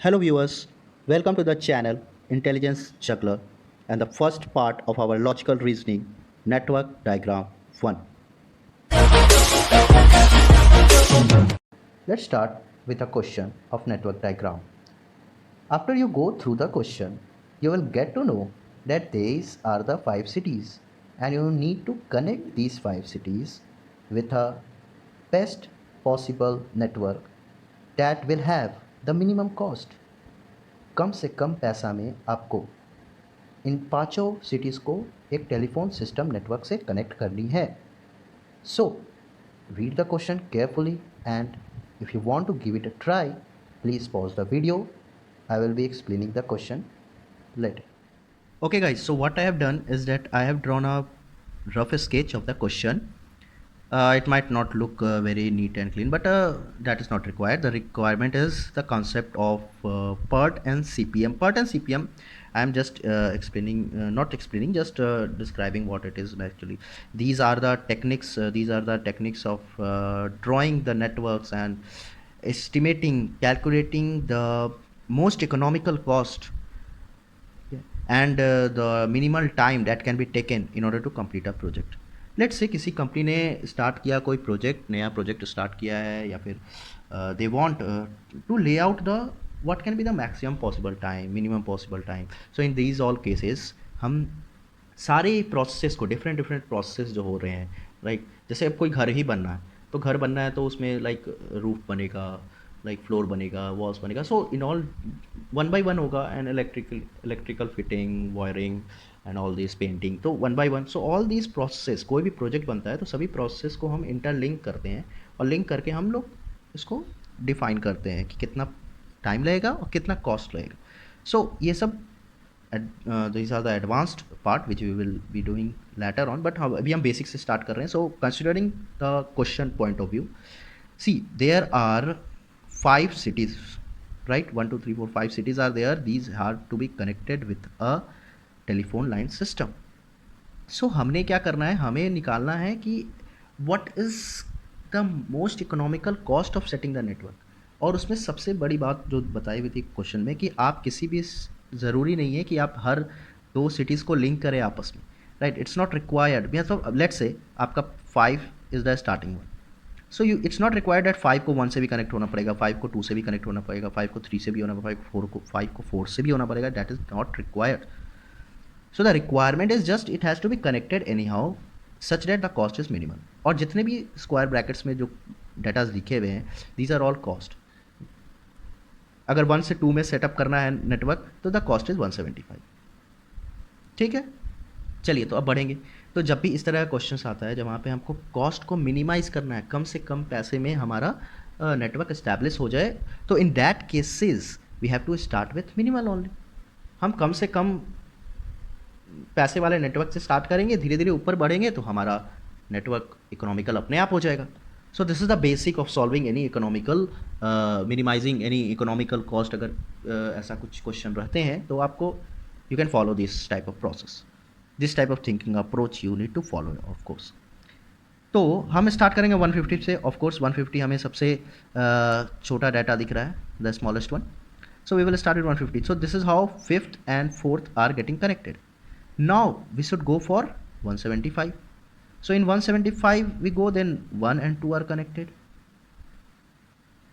Hello, viewers. Welcome to the channel Intelligence Juggler and the first part of our logical reasoning network diagram 1. Let's start with a question of network diagram. After you go through the question, you will get to know that these are the 5 cities and you need to connect these 5 cities with a best possible network that will have the minimum cost. कम से कम पैसा में आपको इन पांचों cities को एक telephone system network से connect करनी है. So read the question carefully and if you want to give it a try, please pause the video. I will be explaining the question later. Okay guys, so what I have done is that I have drawn a rough sketch of the question. It might not look very neat and clean, but that is not required. The requirement is the concept of PERT and CPM. PERT and CPM, I am just not explaining, just describing what it is actually. These are the techniques. These are the techniques of drawing the networks and estimating, calculating the most economical cost and the minimal time that can be taken in order to complete a project. Let's say किसी company ने start किया कोई project, नया project start किया है, या फिर they want to ले out the what can be the maximum possible time, minimum possible time. So in these all cases हम सारे प्रोसेस को, डिफरेंट प्रोसेस जो हो रहे हैं, राइट. जैसे अब कोई घर ही बनना है, तो घर बनना है तो उसमें लाइक रूफ बनेगा, लाइक फ्लोर बनेगा, वॉल्स बनेगा. So in all one by one होगा, and electrical fitting, wiring and all this painting, तो one by one. So all this process, कोई भी प्रोजेक्ट बनता है तो सभी प्रोसेस को हम इंटरलिंक करते हैं, और लिंक करके हम लोग इसको डिफाइन करते हैं कि कितना टाइम लगेगा और कितना कॉस्ट लगेगा. सो ये सब these are the advanced part which we will be doing later on, but अभी हम बेसिक से स्टार्ट कर रहे हैं. So considering the question point of view, see there are 5 cities, right? 1 2 3 4 5 cities are there. These are to be connected with a telephone line system. So हमने क्या करना है, हमें निकालना है कि what is the most economical cost of setting the network. और उसमें सबसे बड़ी बात जो बताई हुई थी क्वेश्चन में, कि आप किसी भी, ज़रूरी नहीं है कि आप हर 2 सिटीज़ को लिंक करें आपस में, राइट. It's not required. तो लेट्स से आपका 5 is the starting one. So you, it's not required that 5 को 1 से भी कनेक्ट होना पड़ेगा, 5 को 2 से भी कनेक्ट होना पड़ेगा, 5 को 3 से भी होना पड़ेगा, 5 को 4 से भी होना पड़ेगा. That is not required. So the requirement is just it has to be connected anyhow such that the cost is minimal. और जितने भी स्क्वायर ब्रैकेट्स में जो डाटाज लिखे हुए हैं, these are all cost. अगर 1 से 2 में सेटअप करना है नेटवर्क तो द कॉस्ट इज़ 175. ठीक है, चलिए तो अब बढ़ेंगे. तो जब भी इस तरह का क्वेश्चन आता है, जब वहाँ पे हमको कॉस्ट को मिनिमाइज़ करना है, कम से कम पैसे में हमारा नेटवर्क इस्टेब्लिश हो जाए, तो in that cases we have to start with minimal only. हम कम से कम पैसे वाले नेटवर्क से स्टार्ट करेंगे, धीरे धीरे ऊपर बढ़ेंगे तो हमारा नेटवर्क इकोनॉमिकल अपने आप हो जाएगा. So this is the basic of solving any economical, minimizing any economical cost. अगर ऐसा कुछ क्वेश्चन रहते हैं तो आपको, you can follow this type of process, this type of thinking approach you need to follow of course. तो हम start करेंगे 150 से. ऑफ कोर्स 150 हमें सबसे छोटा डाटा दिख रहा है, the smallest one. So we will start with 150. So this is how 5th and 4th are getting connected. Now we should go for 175. So in 175 we go, then 1 and 2 are connected.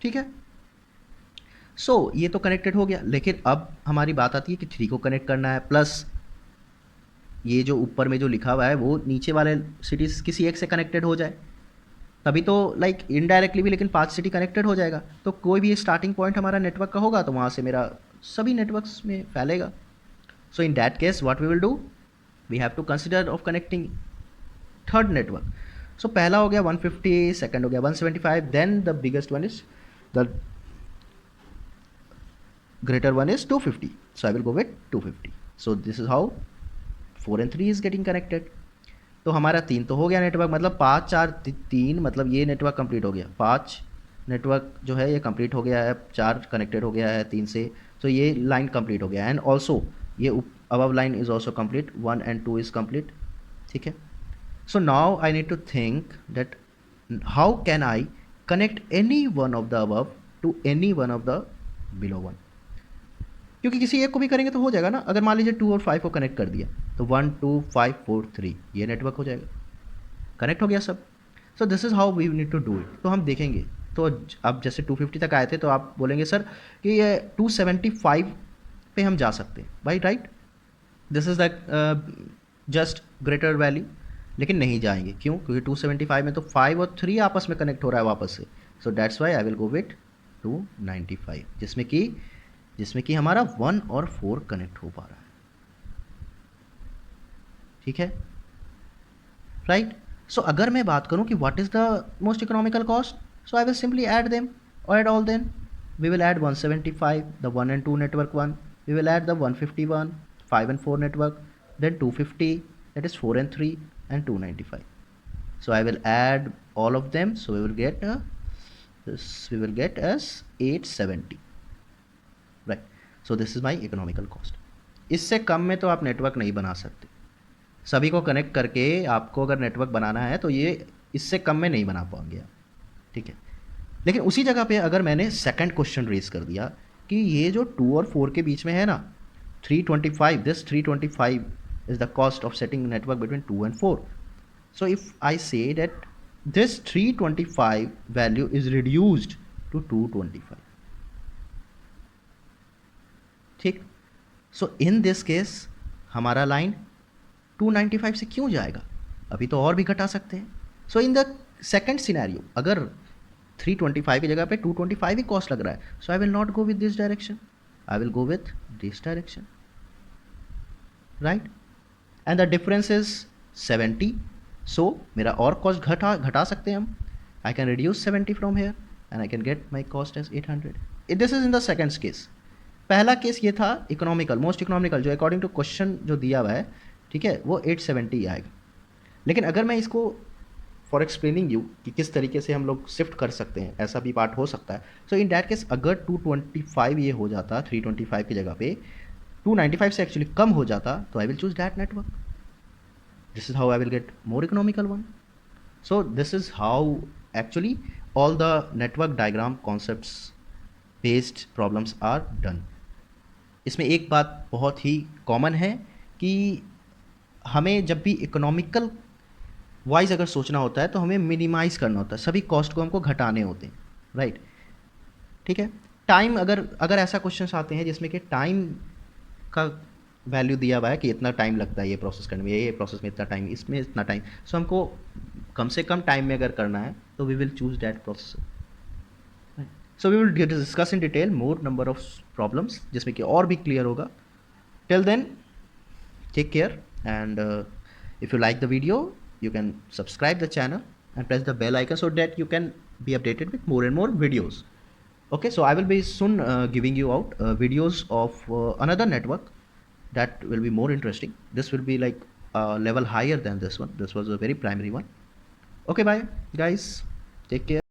ठीक है. So ये तो connected हो गया, लेकिन अब हमारी बात आती है कि 3 को कनेक्ट करना है, प्लस ये जो ऊपर में जो लिखा हुआ है वो नीचे वाले सिटीज़ किसी एक से कनेक्टेड हो जाए, तभी तो लाइक इनडायरेक्टली भी, लेकिन 5 सिटी कनेक्टेड हो जाएगा. तो कोई भी स्टार्टिंग पॉइंट हमारा नेटवर्क का होगा तो वहाँ से मेरा सभी नेटवर्क्स में फैलेगा. So in that case what we will do, we have to consider of connecting third network. So पहला हो गया 150, second हो गया 175, then the biggest one is the greater one is 250. So I will go with 250. So this is how 4 and 3 is getting connected. तो हमारा 3 तो हो गया नेटवर्क, मतलब 5 4 3, मतलब ये नेटवर्क कंप्लीट हो गया. 5 नेटवर्क जो है ये कंप्लीट हो गया है, 4 कनेक्टेड हो गया है 3 से. तो ये लाइन कंप्लीट हो गया, एंड ऑल्सो ये above line is also complete, 1 and 2 is complete. ठीक है. So now I need to think that how can I connect any one of the above to any one of the below one. क्योंकि किसी एक को भी करेंगे तो हो जाएगा ना। अगर मान लीजिए 2 और 5 को कनेक्ट कर दिया तो 1 2 5 4 3 ये नेटवर्क हो जाएगा, कनेक्ट हो गया सब। So this is how we need to do it. तो हम देखेंगे, तो अब जैसे 250 तक आए थे तो आप बोलेंगे सर कि ये 275 पे हम जा सकते हैं भाई, right. This is the just greater value, लेकिन नहीं जाएंगे, क्यों? क्योंकि 275 में तो 5 और 3 आपस में कनेक्ट हो रहा है वापस से। So that's why I will go with 295, जिसमें कि हमारा 1 और 4 कनेक्ट हो पा रहा है, ठीक है, राइट। सो अगर मैं बात करूं कि what is the most economical cost, so I will simply add them, और add all them. We will add 175 the 1 and 2 network one, we will add the 151 5 and 4 network, then 250 that is 4 and 3, and 295. So I will add all of them, so we will get as 870, right. So this is my economical cost. इससे कम में तो आप network नहीं बना सकते, सभी को connect करके आपको अगर नेटवर्क बनाना है तो ये इससे कम में नहीं बना पाएंगे आप, ठीक है। लेकिन उसी जगह पे अगर मैंने सेकंड क्वेश्चन रेज कर दिया कि ये जो 2 और 4 के बीच में है ना 325, this 325 is the cost of setting network between 2 and 4. So if I say that this 325 value is reduced to 225, ठीक। सो इन दिस केस हमारा लाइन 295 से क्यों जाएगा, अभी तो और भी घटा सकते हैं। सो इन द सेकेंड सिनेरियो अगर 325 की जगह पे 225 ही कॉस्ट लग रहा है, so I will not go with this direction, I will go with this direction, right. And the difference is 70, so मेरा और कॉस्ट घटा सकते हैं हम। I can reduce 70 from here and I can get my cost as 800। This is in the second case. पहला case ये था economical, most economical, जो अकॉर्डिंग टू क्वेश्चन जो दिया हुआ है, ठीक है, वो 870 आएगा। लेकिन अगर मैं इसको फॉर एक्सप्लेनिंग यू कि किस तरीके से हम लोग शिफ्ट कर सकते हैं, ऐसा भी पार्ट हो सकता है। सो इन डैट केस अगर 225 ये हो जाता 325 की जगह पे 295 से एक्चुअली कम हो जाता, तो I will choose that network. This is how I will get more economical one. So this is how actually all the network diagram concepts based problems are done. इसमें एक बात बहुत ही कॉमन है कि हमें जब भी इकोनॉमिकल वाइज अगर सोचना होता है तो हमें मिनिमाइज़ करना होता है, सभी कॉस्ट को हमको घटाने होते हैं, राइट, ठीक है। टाइम अगर ऐसा क्वेश्चन आते हैं जिसमें कि टाइम का वैल्यू दिया हुआ है कि इतना टाइम लगता है ये प्रोसेस करने में, ये प्रोसेस में इतना टाइम, इसमें इतना टाइम, सो हमको कम से कम टाइम में अगर करना है तो we will choose that process. So we will discuss in detail more number of problems जिसमें कि और भी क्लियर होगा। Till then take care, and if you like the video you can subscribe the channel and press the bell icon so that you can be updated with more and more videos. Okay, so I will be soon giving you out videos of another network that will be more interesting. This will be like a level higher than this one. This was a very primary one. Okay, bye guys, take care.